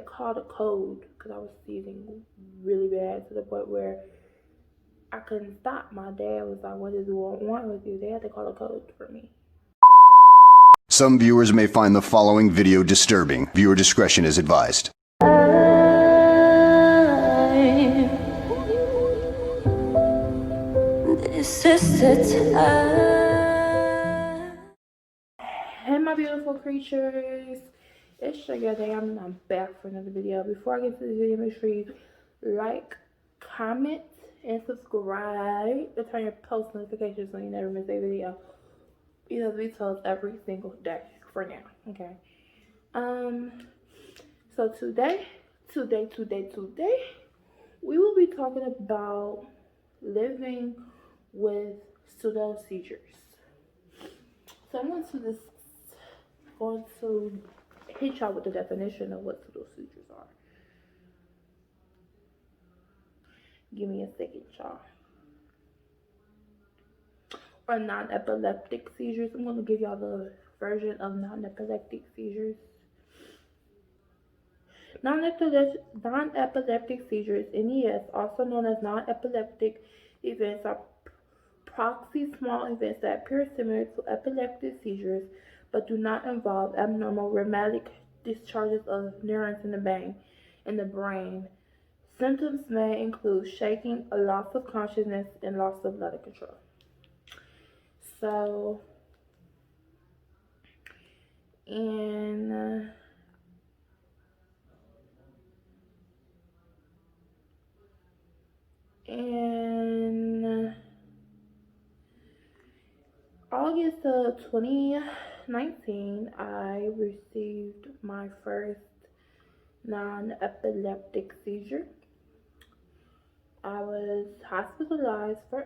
called a code because I was seizing really bad to the point where I couldn't stop. My dad was like, "What is wrong with you?" They had to call a code for me. Some viewers may find the following video disturbing. Viewer discretion is advised. This is the time. Hey my beautiful creatures, it's your girl Day. I'm back for another video. Before I get to the video, make sure you like, comment, and subscribe and turn your post notifications so you never miss a video. You know, we post every single day for now. Okay. So today, we will be talking about living with pseudoseizures. So I'm going to hit y'all with the definition of what pseudoseizures are. Give me a second, y'all. Or non-epileptic seizures. I'm going to give y'all the version of non-epileptic seizures. Non-epileptic seizures, NES, also known as non-epileptic events, are proxy small events that appear similar to epileptic seizures but do not involve abnormal rheumatic discharges of neurons in the brain. Symptoms may include shaking, a loss of consciousness, and loss of bladder control. So, in August of 2019, I received my first non-epileptic seizure. I was hospitalized for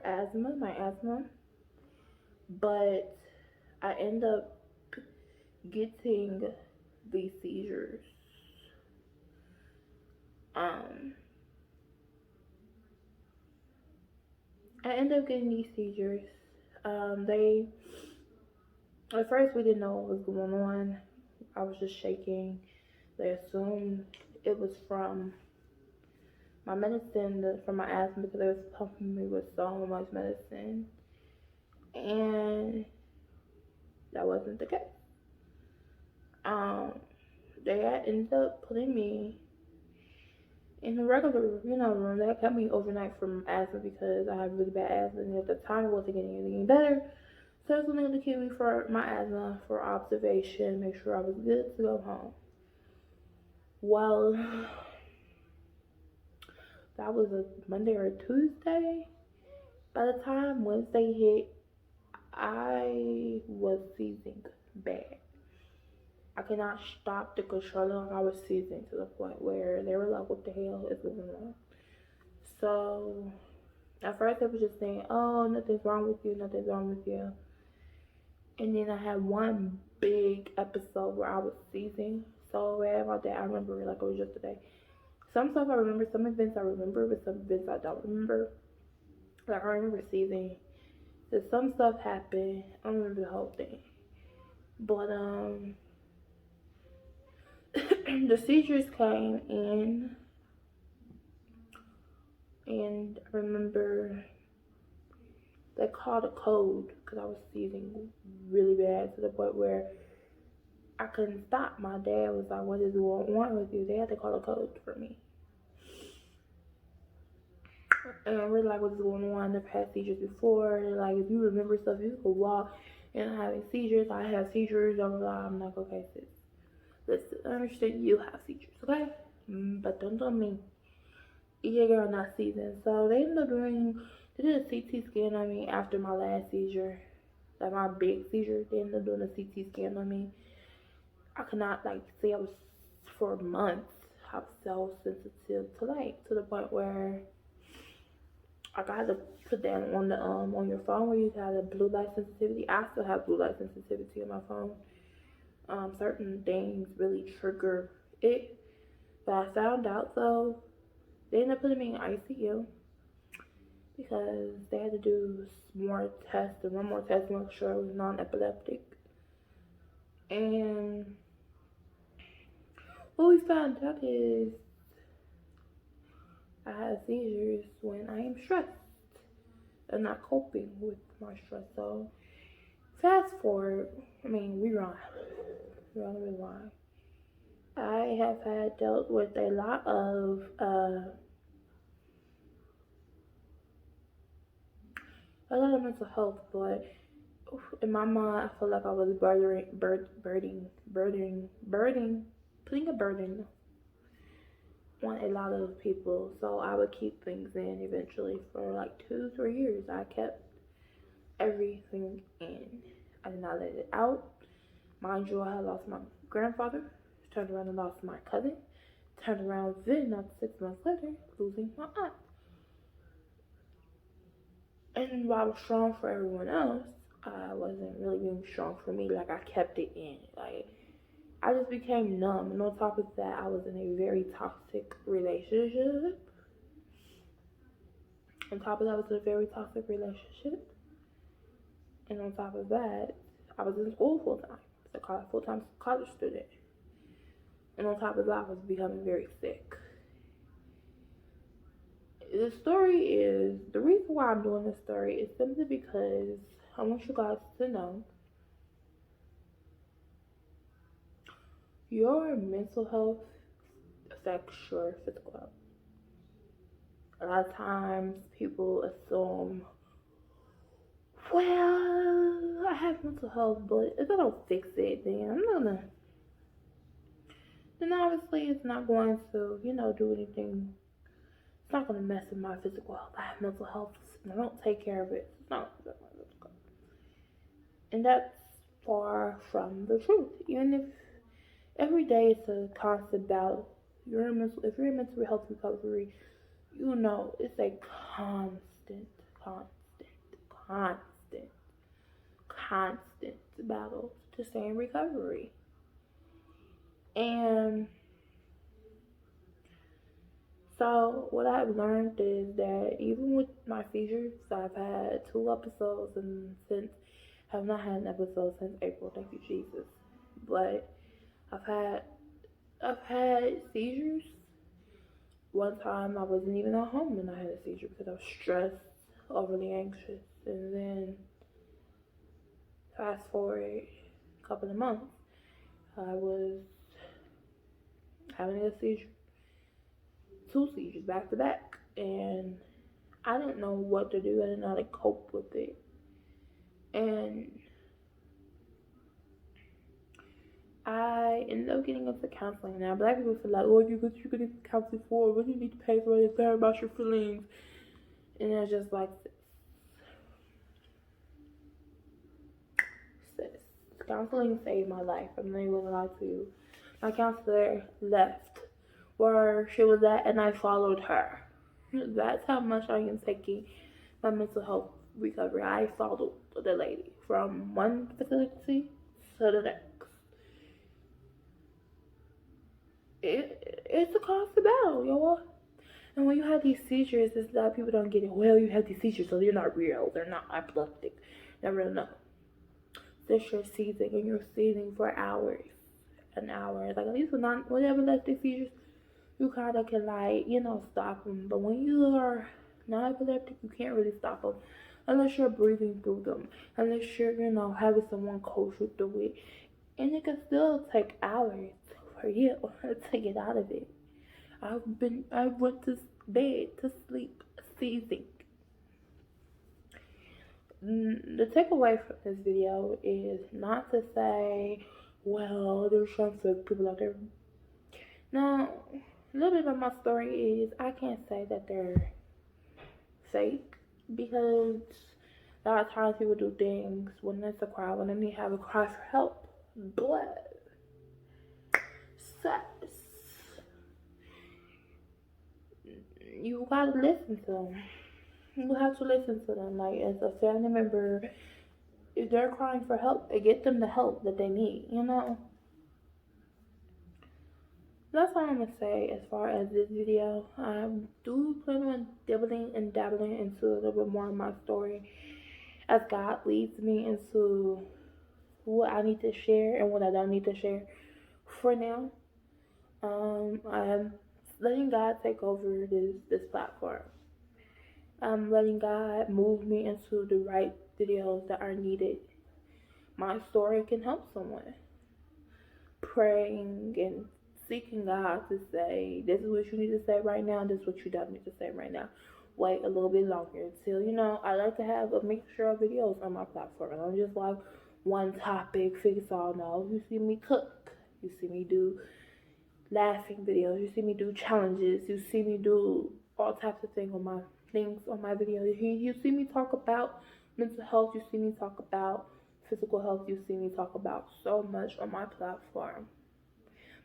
my asthma, but I ended up getting these seizures. At first we didn't know what was going on. I was just shaking. They assumed it was from my medicine, from my asthma, because they was pumping me with so much medicine. And that wasn't the case. They had ended up putting me in the regular, room. They kept me overnight from asthma because I had really bad asthma, and at the time it wasn't getting anything better. So I was going to keep me for my asthma for observation, make sure I was good to go home. Well, that was a Monday or a Tuesday. By the time Wednesday hit, I was seizing bad. I could not stop the controller. I was seizing to the point where they were like, "What the hell is going on?" So at first they were just saying, "Oh, nothing's wrong with you, nothing's wrong with you." And then I had one big episode where I was seizing so bad about that. I remember it like it was yesterday. Some stuff I remember, some events I remember, but some events I don't remember. Like I remember seizing. But some stuff happened. I don't remember the whole thing. But the seizures came in, and I remember they called a code because I was seizing really bad to the point where I couldn't stop. My dad was like, "What is wrong with you?" They had to call a code for me. And I'm really like, "What's going on? I've never had seizures before." They're like, "If you remember stuff, you could walk and having seizures. I have seizures." Blah, blah, blah. I'm like, "Okay, sis. Listen, I understand you have seizures, okay? But don't tell me your girl not seizing." So they ended up they did a CT scan on me after my last seizure. Like my big seizure. They ended up doing a CT scan on me. I could not say I was for months. I was so sensitive to the point where I had to put that on your phone where you have the blue light sensitivity. I still have blue light sensitivity on my phone. Certain things really trigger it. But I found out, so they ended up putting me in ICU because they had to do more tests and one more test to make sure I was non-epileptic. And what we found out is I have seizures when I am stressed and not coping with my stress. So fast forward, rewind. Rewind. I have had dealt with a lot of mental health, but in my mind, I feel like I was putting a burden on a lot of people. So I would keep things in eventually for like 2-3 years. I kept everything in. I did not let it out. Mind you, I had lost my grandfather, turned around and lost my cousin, turned around then, not 6 months later, losing my aunt. And while I was strong for everyone else, I wasn't really being strong for me. Like, I kept it in. Like, I just became numb. And on top of that, I was in a very toxic relationship. On top of that, I was in a very toxic relationship. And on top of that, I was in school full time. I was a full-time college student. And on top of that, I was becoming very sick. The reason why I'm doing this story is simply because I want you guys to know your mental health affects your physical health. A lot of times people assume, well, I have mental health, but if I don't fix it, then obviously it's not going to, do anything. It's not going to mess with my physical health. I have mental health, and I don't take care of it. It's not going to mess with my physical health. And that's far from the truth. Even if every day it's a constant battle, if you're in mental health recovery, it's a constant battle to stay in recovery. And so what I've learned is that even with my seizures, I've had 2 episodes and since have not had an episode since April, thank you Jesus. But I've had seizures. One time I wasn't even at home and I had a seizure because I was stressed, overly anxious, and then fast forward a couple of months, I was having a seizure, 2 seizures back to back, and I didn't know what to do. I didn't know how to cope with it. And I ended up getting into counseling. Now, black people feel like, oh, you get into counseling for, what do you need to pay for it? Care about your feelings. And it's just like, sis, counseling saved my life. I'm not even gonna lie to you. My counselor left where she was at, and I followed her. That's how much I am taking my mental health recovery. I followed the lady from one facility to the next. It's a constant battle, y'all. And when you have these seizures, it's that people don't get it. Well, you have these seizures, so they're not real. They're not epileptic. Never know. This you're seizing, and you're seizing for hours and hours. Like, at least with epileptic seizures, you kind of can, stop them. But when you are non-epileptic, you can't really stop them unless you're breathing through them. Unless you're, having someone coach you through it. And it can still take hours for you to get out of it. I went to bed to sleep seizing. The takeaway from this video is not to say, well, there's some fake people out there. Now, a little bit about my story is I can't say that they're fake because a lot of times people do things when it's a cry, when they need to have a cry for help. But you gotta listen to them. You have to listen to them. Like, as a family member, if they're crying for help, get them the help that they need, That's all I'm gonna say as far as this video. I do plan on dabbling into a little bit more of my story as God leads me into what I need to share and what I don't need to share for now. I am letting God take over this platform. I'm letting God move me into the right videos that are needed. My story can help someone. Praying and seeking God to say, this is what you need to say right now, this is what you don't need to say right now. Wait a little bit longer until, I like to have a mixture of videos on my platform. I don't just like one topic, fix all. No, you see me cook. You see me do laughing videos. You see me do challenges. You see me do all types of things on my videos. You see me talk about mental health. You see me talk about physical health. You see me talk about so much on my platform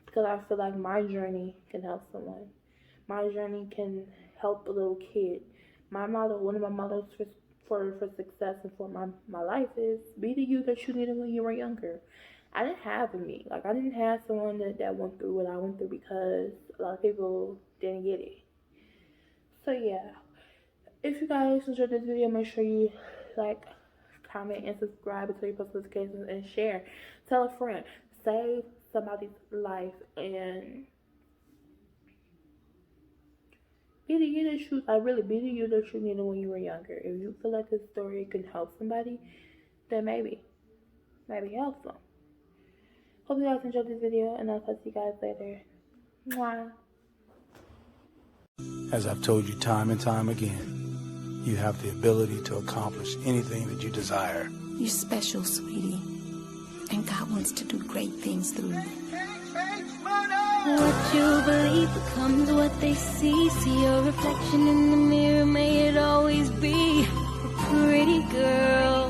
because I feel like my journey can help someone. My journey can help a little kid. One of my mottos for success and for my life is be the you that you needed when you were younger. I didn't have me. Like, I didn't have someone that went through what I went through because a lot of people didn't get it. So, yeah. If you guys enjoyed this video, make sure you like, comment, and subscribe until you post notifications, and share. Tell a friend. Save somebody's life, and be the you that you needed when you were younger. If you feel like this story can help somebody, then maybe help them. Hope you guys enjoyed this video, and I'll talk to you guys later. Mwah. As I've told you time and time again, you have the ability to accomplish anything that you desire. You're special, sweetie, and God wants to do great things through you. What you believe becomes what they see. See your reflection in the mirror, may it always be a pretty girl.